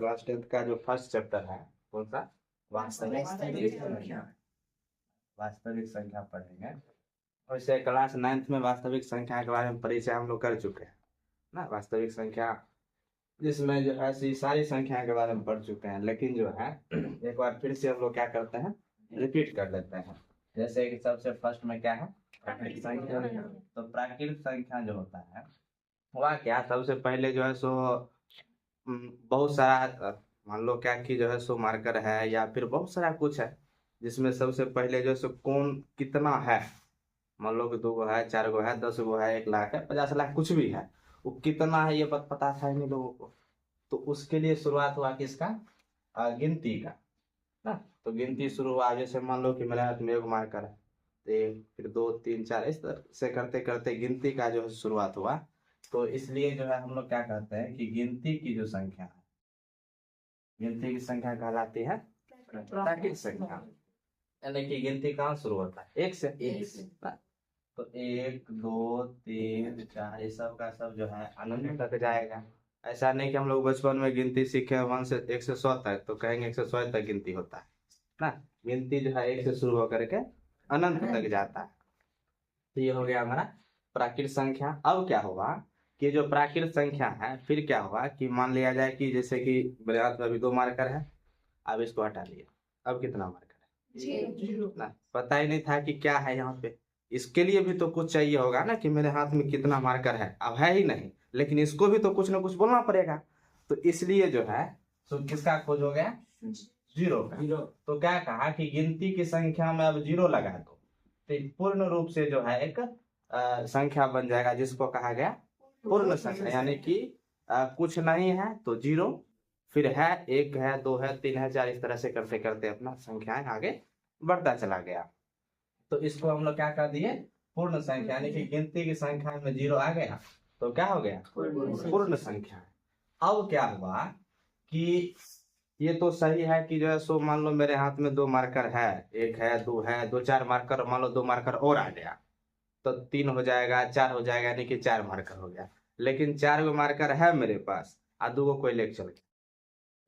Class 10th का जो first chapter है कौन सा वास्तविक संख्या पढ़ेंगे। वैसे क्लास 9th में वास्तविक संख्या के बारे में परिचय हम लोग कर चुके हैं ना। वास्तविक संख्या जिसमें जो है सारी संख्या के बारे में पढ़ चुके हैं, लेकिन जो है एक बार फिर से हम लोग क्या करते हैं रिपीट कर लेते हैं। जैसे कि सबसे फर्स्ट में क्या है प्राकृतिक संख्या। तो प्राकृतिक संख्या जो होता है वह क्या सबसे पहले जो है सो बहुत सारा मान लो क्या कि जो है सो मार्कर है या फिर बहुत सारा कुछ है, जिसमें सबसे पहले जो है सो कौन कितना है, मान लो कि 2 गो है 4 गो है 10 गो है 1 लाख है 50 लाख कुछ भी है, वो कितना है ये पता था नहीं लोगों को। तो उसके लिए शुरुआत हुआ किसका गिनती का ना। तो गिनती शुरू हुआ, जैसे मान लो कि मेरे हाथ में 1 मार्कर है, तो 1 फिर 2 3 4 इस तरह से करते करते गिनती का जो है शुरुआत हुआ। तो इसलिए जो है हम लोग क्या कहते हैं कि गिनती की जो संख्या है, गिनती की संख्या कहलाती है प्राकृतिक संख्या। यानी कि गिनती कहाँ शुरू होता है 1 से। तो 1 2 3 4 ये सब का सब जो है अनंत तक जाएगा। ऐसा नहीं कि हम लोग बचपन में गिनती सीखे 1 से 1 से 100 तक तो कहेंगे 1 से 100 तक गिनती होता है ना। गिनती जो है 1 से शुरू होकर के अनंत तक जाता है। तो ये हो गया हमारा प्राकृतिक संख्या। अब क्या होगा कि जो प्राकृतिक संख्या है फिर क्या होगा कि मान लिया जाए कि जैसे कि मेरे हाथ में अभी 2 मार्कर है, अब इसको हटा लिया, अब कितना मार्कर है ना, पता ही नहीं था कि क्या है यहाँ पे। इसके लिए भी तो कुछ चाहिए होगा ना कि मेरे हाथ में कितना मार्कर है, अब है ही नहीं, लेकिन इसको भी तो कुछ ना कुछ बोलना पड़ेगा। तो इसलिए जो है तो किसका खोज हो गया 0 का। तो क्या कहा कि गिनती की संख्या में अब 0 लगा दो तो पूर्ण रूप से जो है एक संख्या बन जाएगा, जिसको कहा गया पूर्ण संख्या। यानी कि कुछ नहीं है तो 0, फिर है 1 है 2 है 3 है 4, इस तरह से करते करते अपना संख्याएं आगे बढ़ता चला गया। तो इसको हम लोग क्या कर दिए पूर्ण संख्या, यानी कि गिनती की संख्या में 0 आ गया तो क्या हो गया पूर्ण संख्या। अब क्या हुआ कि ये तो सही है कि जो है सो मान लो मेरे हाथ में 2 मार्कर है, 1 है 2 है 2 4 मार्कर, मान लो 2 मार्कर और आ गया तो 3 हो जाएगा 4 हो जाएगा, यानी कि 4 मार्कर हो गया। लेकिन 4 गो मार्कर है मेरे पास और 2 गो कोई लेके चल गया,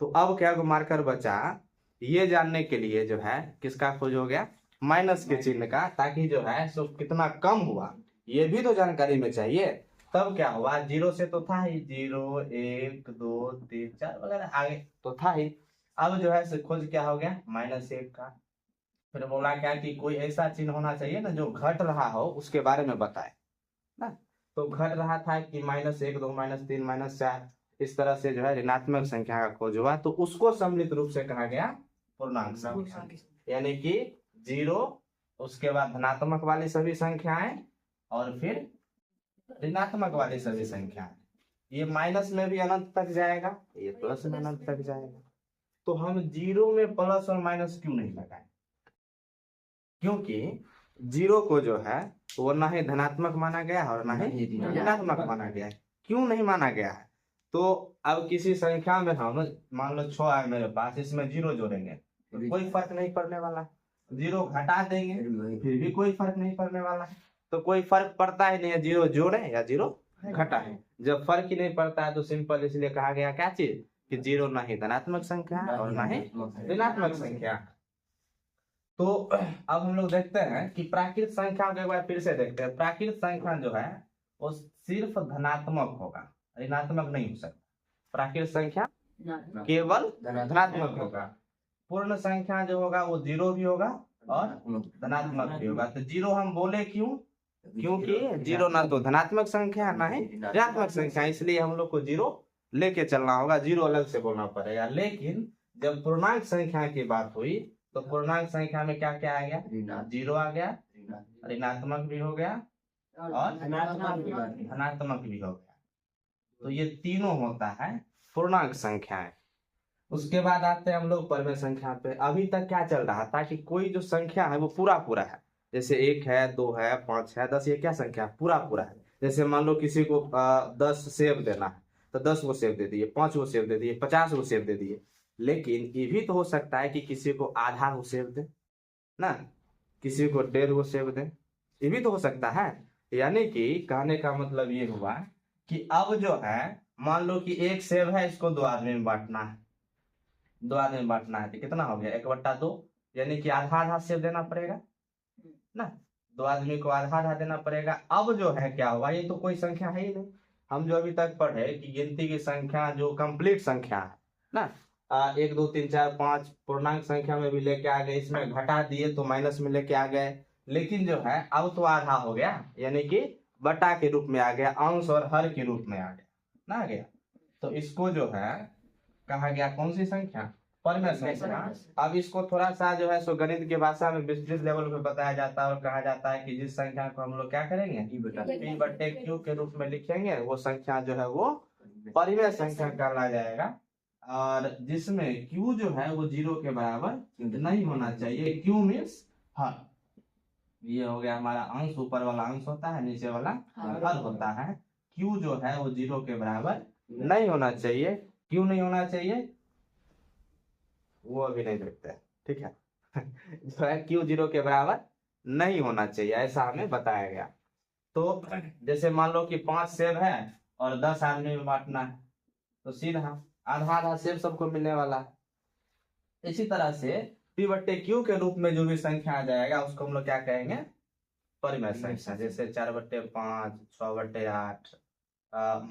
तो अब क्या गो मार्कर बचा ये जानने के लिए जो है किसका खोज हो गया माइनस के चिन्ह का, ताकि जो है सो कितना कम हुआ ये भी तो जानकारी में चाहिए। तब क्या हुआ 0 से तो था ही 0 1 2 3 4 वगैरह आगे तो था ही। अब जो है खोज क्या हो गया -1 का। फिर बोला क्या कि कोई ऐसा चिन्ह होना चाहिए ना जो घट रहा हो उसके बारे में बताए ना। तो घट रहा था कि -1 2 -3 -4 इस तरह से जो है ऋणात्मक संख्या का खोज हुआ, तो उसको सम्मिलित रूप से कहा गया पूर्णांक संख्या। यानी कि 0 उसके बाद धनात्मक वाली सभी संख्याएं और फिर ऋणात्मक वाली सभी संख्याएं। ये माइनस में भी अनंत तक जाएगा, ये प्लस में अनंत तक जाएगा। तो हम 0 में प्लस और माइनस क्यों नहीं लगाए, क्योंकि 0 को जो है वो ना ही धनात्मक माना गया है और ना ही ऋणात्मक माना गया है। क्यों नहीं माना गया है, तो अब किसी संख्या में हम मान लो 6 है मेरे पास, इसमें 0 जोड़ेंगे तो कोई फर्क नहीं पड़ने वाला, 0 घटा देंगे फिर भी कोई फर्क नहीं पड़ने वाला। तो कोई फर्क पड़ता ही नहीं है 0 जोड़े या 0 घटाए। जब फर्क ही नहीं पड़ता है तो सिंपल इसलिए कहा गया क्या चीज कि 0 ना ही धनात्मक संख्या है और ना ही ऋणात्मक संख्या। तो अब हम लोग देखते हैं कि प्राकृतिक संख्या को एक बार फिर से देखते हैं। प्राकृतिक संख्या जो है वो सिर्फ धनात्मक होगा, ऋणात्मक नहीं हो सकता। प्राकृतिक संख्या केवल धनात्मक होगा। पूर्ण संख्या जो होगा वो 0 भी होगा और धनात्मक भी होगा। तो 0 हम बोले क्यों, क्योंकि 0 ना तो धनात्मक संख्या ना ही ऋणात्मक संख्या, इसलिए हम लोग को 0 लेके चलना होगा, 0 अलग से बोलना पड़ेगा। लेकिन जब पूर्णांक संख्या की बात हुई तो पूर्णांक संख्या में क्या क्या आ गया 0 आ गया, ऋणात्मक भी हो गया और धनात्मक भी हो गया। तो ये तीनों होता है पूर्णांक संख्याएं। उसके बाद आते हैं हम लोग परमेय संख्या पे। अभी तक क्या चल रहा था कि कोई जो संख्या है वो पूरा पूरा है, जैसे 1 है 2 है 5 है 10, ये क्या संख्या पूरा पूरा है। जैसे मान लो किसी को 10 सेब देना है तो 10 को सेब दे दिए, 5 को सेब दे दिए, 50 को सेब दे दिए। लेकिन ये भी तो हो सकता है कि किसी को आधा को सेब दे ना, किसी को 1.5 को सेब दे, ये भी तो हो सकता है। यानी कि कहने का मतलब ये हुआ कि अब जो है मान लो कि 1 सेब है, इसको 2 आदमी में बांटना है दो आदमी में बांटना है तो कितना हो गया 1/2, यानी कि आधा आधा सेब देना पड़ेगा ना, दो आदमी को आधा आधा देना पड़ेगा। अब जो है क्या हुआ, ये तो कोई संख्या है ही नहीं, हम जो अभी तक पढ़े कि गिनती की संख्या जो कंप्लीट संख्या है ना, 1 2 3 4 5 पूर्णांक संख्या में भी लेके आ गए, इसमें घटा दिए तो माइनस में लेके आ गए, लेकिन जो है अब तो आधा हो गया, यानी कि बटा के रूप में आ गया, अंश और हर के रूप में आ गया ना, आ गया। तो इसको जो है कहा गया कौन सी संख्या, परिमेय संख्या। अब इसको थोड़ा सा जो है सो गणित की भाषा में विस्तृत लेवल पे बताया जाता है और कहा जाता है कि जिस संख्या को हम लोग क्या करेंगे P/Q के रूप में लिखेंगे, वो संख्या जो है वो परिमेय संख्या कहला जाएगा। और जिसमें Q जो है वो 0 के बराबर नहीं होना चाहिए। Q मीन्स हर, ये हो गया हमारा अंश, ऊपर वाला अंश होता है, नीचे वाला हर होता है। Q जो है वो 0 के बराबर नहीं होना चाहिए। क्यों नहीं होना चाहिए वो अभी नहीं देखते हैं, ठीक है। जो है Q 0 के बराबर नहीं होना चाहिए, ऐसा हमें बताया गया। तो जैसे मान लो कि 5 सेब है और 10 आदमी में बांटना है, तो सीधा आधा आधा सेब सबको मिलने वाला है। इसी तरह से P/Q के रूप में जो भी संख्या आ जाएगा उसको हम लोग क्या कहेंगे, परिमेय संख्या। जैसे 4/5, 6/8,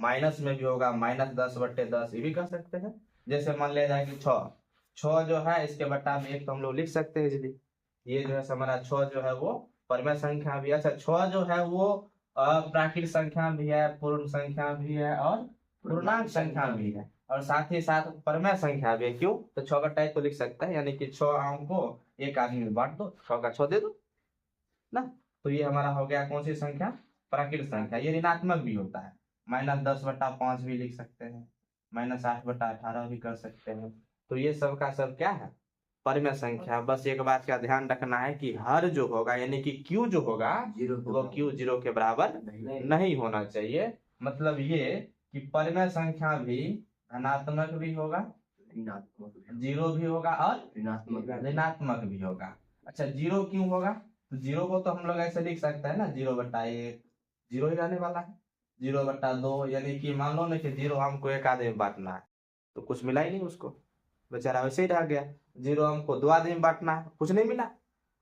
माइनस में भी होगा -10/10, ये भी कर सकते हैं। जैसे मान लिया जाए कि 6 जो है इसके बट्टा में 1 तो हम लोग लिख सकते हैं इजीली, ये जो है हमारा 6 जो है वो परिमेय संख्या भी। अच्छा 6 जो है वो प्राकृत संख्या भी है, पूर्ण संख्या भी है और पूर्णांक संख्या भी है, और साथ ही साथ परिमेय संख्या भी है। क्यों, तो 6/1 तो लिख सकते हैं, यानी कि 6 आम को एक आदमी में बांट दो, 6 का 6 दे दो ना। तो ये हमारा हो गया कौन सी संख्या, प्राकृत संख्या। ये ऋणात्मक भी होता है, -10/5 भी लिख सकते हैं, -8/18 भी कर सकते हैं। तो ये सब का सब क्या है, परिमेय संख्या। बस एक बात का ध्यान रखना है कि हर जो होगा यानी कि Q जो होगा वो Q 0 के बराबर नहीं होना चाहिए। मतलब ये कि परिमेय संख्या भी धनात्मक भी होगा, 0 भी होगा और ऋणात्मक भी होगा। अच्छा 0 क्यों होगा, तो 0 को तो हम लोग ऐसे लिख सकते हैं ना, 0/1 0 ही रहने वाला है, 0/2, यानी कि मान लो ना कि 0 हमको एक आधे में बांटना है तो कुछ मिला ही नहीं उसको, बेचारा वैसे ही रह गया। 0 हमको 2 आदमी में बांटना है, कुछ नहीं मिला।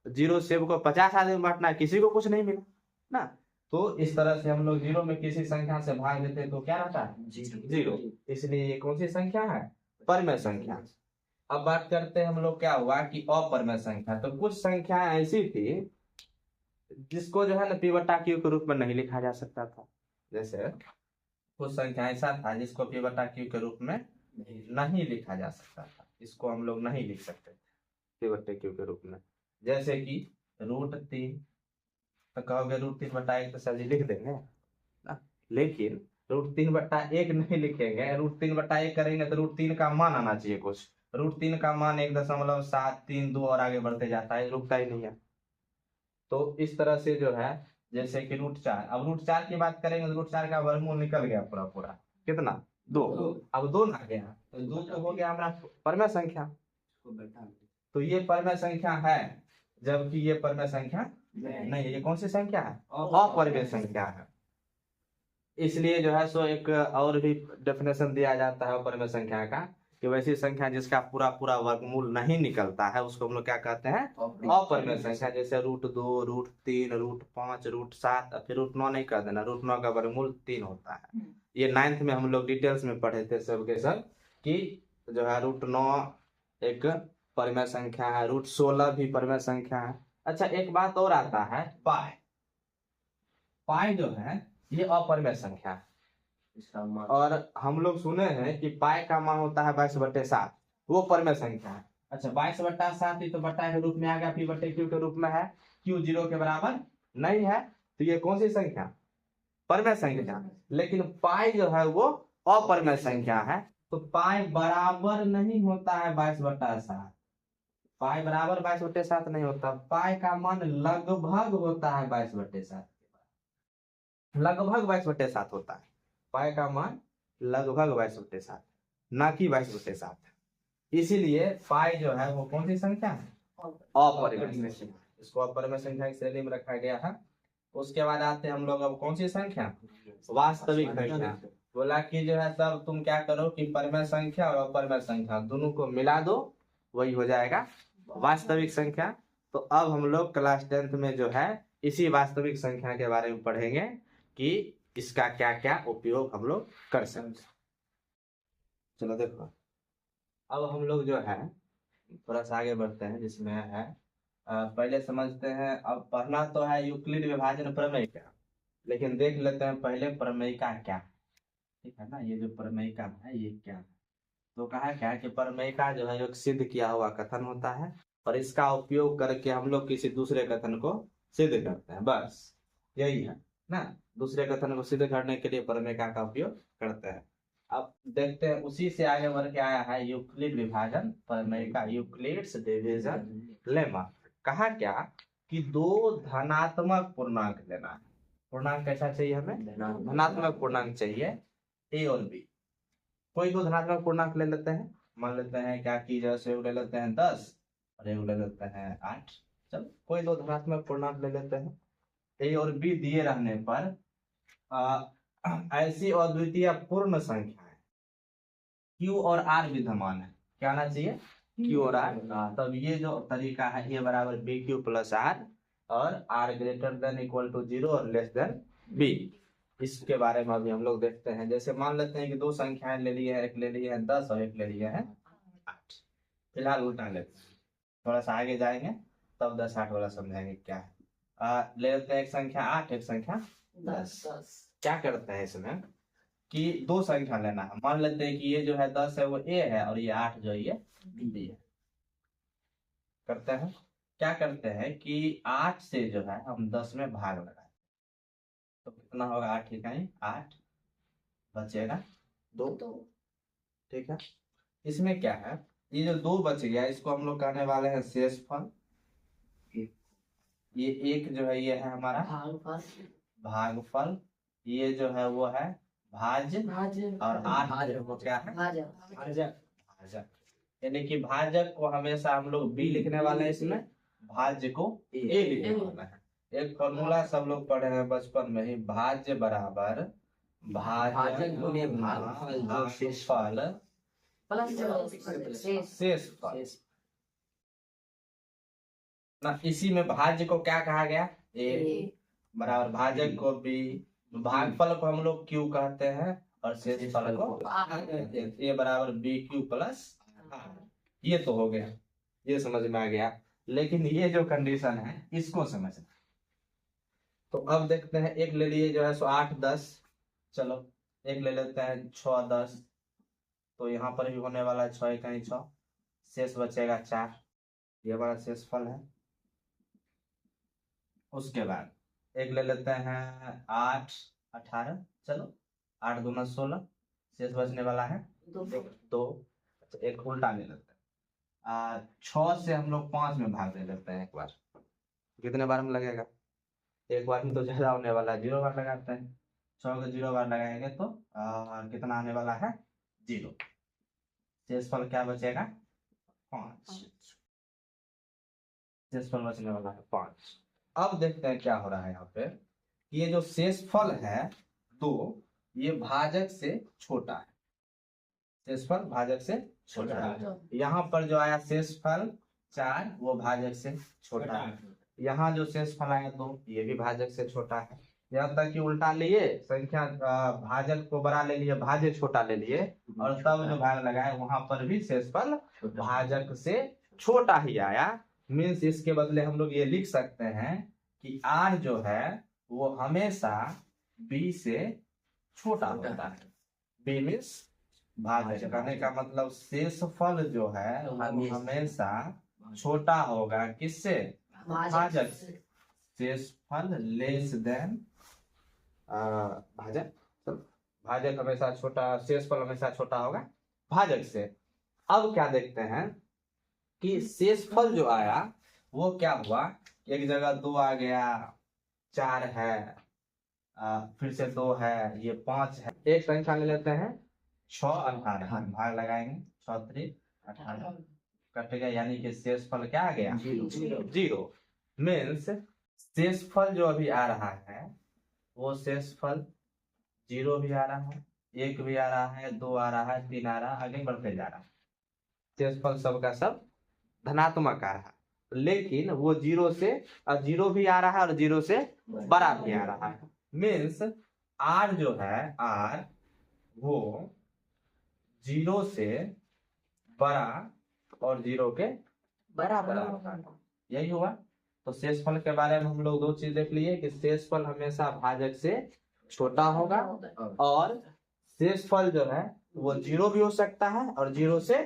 0 सेब को 50 आदमी में बांटना है, किसी को कुछ नहीं मिला ना। तो इस तरह से हम लोग 0 में किसी संख्या से भाग देते हैं तो क्या रहता है 0, इसलिए ये कौन सी संख्या है, परिमेय संख्या। अब बात करते हैं हम लोग क्या हुआ कि अपरिमेय संख्या। तो कुछ संख्या ऐसी थी जिसको जो है ना P/Q के रूप में नहीं लिखा जा सकता था। जैसे कुछ संख्या ऐसा था जिसको P/Q के रूप में नहीं लिखा जा सकता था, इसको हम लोग नहीं लिख सकते P/Q के रूप में। जैसे कि √3, तो कहोगे √3/1 तो सर जी लिख देंगे ना, लेकिन √3/1 नहीं लिखेंगे, √3/1 करेंगे तो √3 का मान आना चाहिए कुछ, √3 का मान 1.732 और आगे बढ़ते जाता है, रुकता ही नहीं है। तो इस तरह से जो है जैसे कि √4, अब √4 की बात करेंगे तो √4 का वर्गमूल निकल गया पूरा पूरा, कितना 2, अब 2 ना गया तो 2 तो हो गया हमारा परिमेय संख्या। तो ये परिमेय संख्या है, जबकि ये परिमेय संख्या नहीं है। ये कौन सी संख्या है, अपरिमेय संख्या है। इसलिए जो है सो एक और भी डेफिनेशन दिया जाता है अपरिमेय संख्या का, कि वैसी संख्या जिसका पूरा पूरा वर्गमूल नहीं निकलता है उसको हम लोग क्या कहते हैं, अपरिमेय संख्या। जैसे √2, √3, √5, √7, फिर √9 नहीं कर देना, √9 का वर्गमूल 3 होता है। ये 9th में हम लोग डिटेल्स में पढ़े थे सब के सब, कि जो है √9 एक परिमेय संख्या है, √16 भी परिमेय संख्या है। अच्छा एक बात और आता है, पाई। पाई जो है ये अपरिमेय संख्या है, और हम लोग सुने हैं कि पाई का मान होता है 22/7, वो परिमेय संख्या है। अच्छा 22/7 ही तो बटा के रूप में आ गया, P/Q के रूप में है, Q 0 के बराबर नहीं है, तो ये कौन सी संख्या, परिमेय संख्या। लेकिन पाई जो है वो अपरिमेय संख्या है, तो पाई बराबर नहीं होता है 22/7, पाई बराबर 22/7 नहीं होता, पाई का मान लगभग होता है 22/7, लगभग 22/7 होता है, पाई का मान लगभग 22/7, ना कि 22/7। इसीलिए पाई जो है वो कौन सी संख्या है, अपरिमेय संख्या। इसको अपरिमेय संख्या की श्रेणी में रखा गया है। उसके बाद आते हैं हम लोग अब कौन सी संख्या, वास्तविक संख्या। बोला कि जो है तब तुम क्या करो कि परिमेय संख्या और अपरिमेय संख्या दोनों को मिला दो, वही हो जाएगा वास्तविक संख्या। तो अब हम लोग क्लास 10th में जो है इसी वास्तविक संख्या के बारे में पढ़ेंगे कि इसका क्या क्या उपयोग हम लोग कर सकते। चलो देखो, अब हम लोग जो है थोड़ा सा आगे बढ़ते हैं, जिसमें है पहले समझते हैं। अब पढ़ना तो है यूक्लिड विभाजन प्रमेय का, लेकिन देख लेते हैं पहले प्रमेयिका क्या, ठीक है ना। ये जो प्रमेयिका है ये क्या है, तो कहा क्या है कि प्रमेयिका जो है एक सिद्ध किया हुआ कथन होता है, और इसका उपयोग करके हम लोग किसी दूसरे कथन को सिद्ध करते हैं, बस यही है ना। दूसरे कथन को सिद्ध करने के लिए प्रमेयिका का उपयोग करते हैं। अब देखते हैं, उसी से आगे बढ़ के आया है यूक्लिड विभाजन प्रमेयिका, यूक्लिड्स डिवीजन लेमा। कहा क्या कि दो धनात्मक पूर्णांक लेना है। पूर्णांक कैसा चाहिए हमें? धनात्मक पूर्णांक चाहिए, ए और बी। कोई दो धनात्मक पूर्णांक ले लेते हैं, मान लेते हैं क्या कि जैसे ले लेते हैं 10 और एक ले लेते हैं 8। चलो कोई दो धनात्मक पूर्णांक ले लेते हैं। ए और बी दिए रहने पर ऐसी अद्वितीय पूर्ण संख्या है Q और R विद्यमान है। क्या आना चाहिए? Q और R। तब ये जो तरीका है A बराबर बी क्यू प्लस आर, और R greater than equal to 0 और लेस देन B, इसके बारे में अभी हम लोग देखते हैं। जैसे मान लेते हैं कि दो संख्याएं ले लिए हैं, एक ले लिए हैं 10 और एक ले लिए हैं 8। फिलहाल उल्टा लेते हैं, थोड़ा सा आगे जाएंगे तब 10 8 वाला समझाएंगे क्या है। ले लेते हैं एक संख्या 8 एक संख्या 10। क्या करते हैं इसमें कि दो संख्या लेना है। मान लेते हैं कि ये जो है 10 है वो A है, और ये 8 जो है ये B है। करते हैं क्या करते हैं कि 8 से जो है हम 10 में भाग लगाए, तो कितना होगा? 8 इकाई 8, बचेगा 2। ठीक है, इसमें क्या है, ये जो 2 बच गया इसको हम लोग कहने वाले हैं शेषफल। ये एक जो है ये है हमारा भागफल, ये जो है वो है भाज्य, और 8 जो क्या है भाजक। यानी कि भाजक को हमेशा हम लोग बी लिखने वाले हैं, इसमें भाज्य को ए लिखने वाला है। एक फॉर्मूला सब लोग पढ़े हैं बचपन में ही, भाज्य बराबर भाजक शेषफल ना। इसी में भाज्य को क्या कहा गया? ए बराबर भाजक को बी, भागफल को हम लोग क्यू कहते हैं, और शेषफल को ए बराबर बी क्यू प्लस। ये तो हो गया, ये समझ में आ गया। लेकिन ये जो कंडीशन है इसको समझना। तो अब देखते हैं, एक ले लिए जो है सो 8 10। चलो एक ले लेते हैं 6 10, तो यहाँ पर भी होने वाला है 6 इकाई 6, शेष बचेगा 4। ये हमारा शेषफल है। उसके बाद एक ले लेते हैं 8 18। चलो 8 दूना 16, शेष बचने वाला है 2। एक उल्टा ले लेते हैं, 6 से हम लोग 5 में भाग दे देते हैं एक बार। कितने बार में लगेगा? एक बार में तो ज्यादा होने वाला है, 0 बार लगाते हैं। 6 को 0 बार लगाएंगे तो कितना आने वाला है? 0। शेषफल क्या बचेगा? 5। शेषफल बचने वाला है 5। अब देखते हैं क्या हो रहा है यहाँ पे। ये जो शेषफल है 2, ये भाजक से छोटा है। शेषफल भाजक से छोटा है। यहाँ पर जो आया शेषफल 4, वो भाजक से छोटा है। यहाँ जो शेषफल आया 2, ये भी भाजक से छोटा है। यहाँ तक कि उल्टा लिए, संख्या भाजक को बड़ा ले लिए, भाज्य छोटा ले लिए, और तब जो भाग लगाए वहां पर भी शेषफल भाजक से छोटा ही आया। मीन्स इसके बदले हम लोग ये लिख सकते हैं कि R जो है वो हमेशा B से छोटा होता है। B मीन्स भाजक, कहने का मतलब शेषफल जो है वो हमेशा छोटा होगा किससे? भाजक से। शेषफल लेस देन भाजक। भाजक हमेशा छोटा, शेषफल हमेशा छोटा होगा भाजक से। अब क्या देखते हैं कि शेषफल जो आया वो क्या हुआ, एक जगह 2 आ गया, 4 है, फिर से 2 है, ये 5 है। एक संख्या ले लेते हैं 6 18, भाग लगाएंगे 6 3 18 कट गया, यानी कि शेषफल क्या आ गया? 0। मीन्स शेषफल जो अभी आ रहा है वो शेषफल 0 भी आ रहा है, 1 भी आ रहा है, 2 आ रहा है, 3 आ रहा है, आगे बढ़ते जा रहा है। शेषफल सबका सब धनात्मक आ रहा है, लेकिन वो 0 से 0 भी आ रहा है और 0 से बड़ा भी आ रहा है। मीन्स r जो है r वो 0 से बड़ा और 0 के बराबर होगा, यही हुआ। तो शेषफल के बारे में हम लोग 2 चीज देख लिए कि शेषफल हमेशा भाजक से छोटा होगा और शेषफल जो है वो 0 भी हो सकता है और 0 से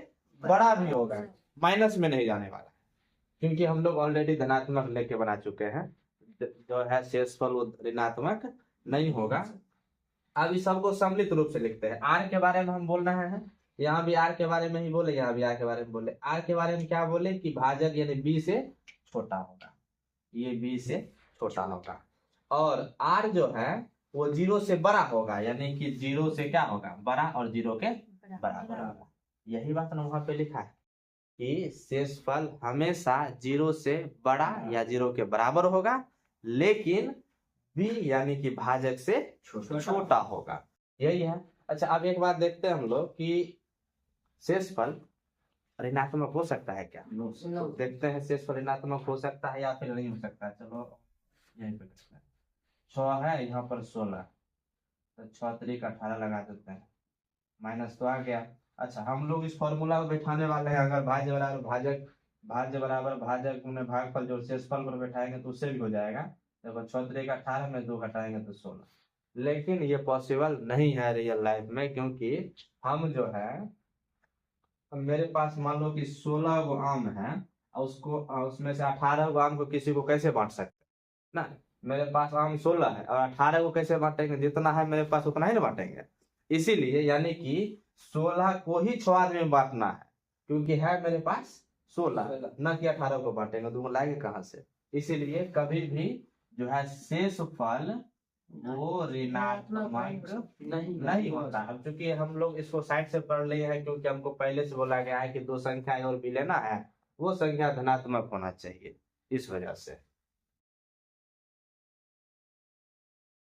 बड़ा भी होगा, माइनस में नहीं जाने वाला, क्योंकि हम लोग ऑलरेडी धनात्मक लेके बना चुके हैं। जो है शेषफल वो ऋणात्मक नहीं होगा। अब इस सबको सम्मिलित रूप से लिखते हैं। आर के बारे में हम बोल रहे हैं, यहाँ भी आर के बारे में ही बोले, यहाँ भी आर के बारे में बोले। आर के बारे में क्या बोले कि भाजक यानी बी से छोटा होगा, ये बी से छोटा होगा। और आर जो है वो 0 से बड़ा होगा, यानी कि 0 से क्या होगा, बड़ा और 0 के बराबर होगा। यही बात ना वहां पे लिखा है कि शेषफल हमेशा 0 से बड़ा या 0 के बराबर होगा, लेकिन बी यानी कि भाजक से छोटा होगा, यही है। अच्छा, अब एक बात देखते हैं हम लोग कि शेषफल ऋणात्मक हो सकता है क्या? देखते हैं शेषफल ऋणात्मक हो सकता है या फिर नहीं हो सकता है। चलो यहीं पे देखते हैं। 6 है, यहाँ पर 16, तो 6 3 18 लगा देते हैं, माइनस तो आ गया। अच्छा, हम लोग इस फॉर्मूला को बैठाने वाले हैं, अगर भाज्य बराबर भाजक, भाज्य बराबर भाजक में भागफल जो शेषफल पर बैठाएंगे तो उससे भी हो जाएगा। देखो 6 3 18 में 2 घटाएंगे तो 16, लेकिन ये पॉसिबल नहीं है रियल लाइफ में, क्योंकि हम जो है, मेरे पास मान लो कि 16 गो आम है और उसको उसमें से 18 गो आम को किसी को कैसे बांट सकते ना। मेरे पास आम 16 है और 18 को कैसे बांटेंगे, जितना है मेरे पास उतना ही ना बांटेंगे। इसीलिए यानी कि 16 को ही 6 आदमी में बांटना है, क्योंकि है मेरे पास 16, न कि 18 को बांटेंगे, तो वो लाएंगे कहाँ से। इसीलिए कभी भी जो है शेषफल वो ऋणात्मक नहीं होता है। क्योंकि हम लोग इसको साइड से पढ़ लिए हैं, क्योंकि हमको पहले से बोला गया है कि 2 संख्याएं और भी लेना है, वो संख्या धनात्मक होना चाहिए, इस वजह से।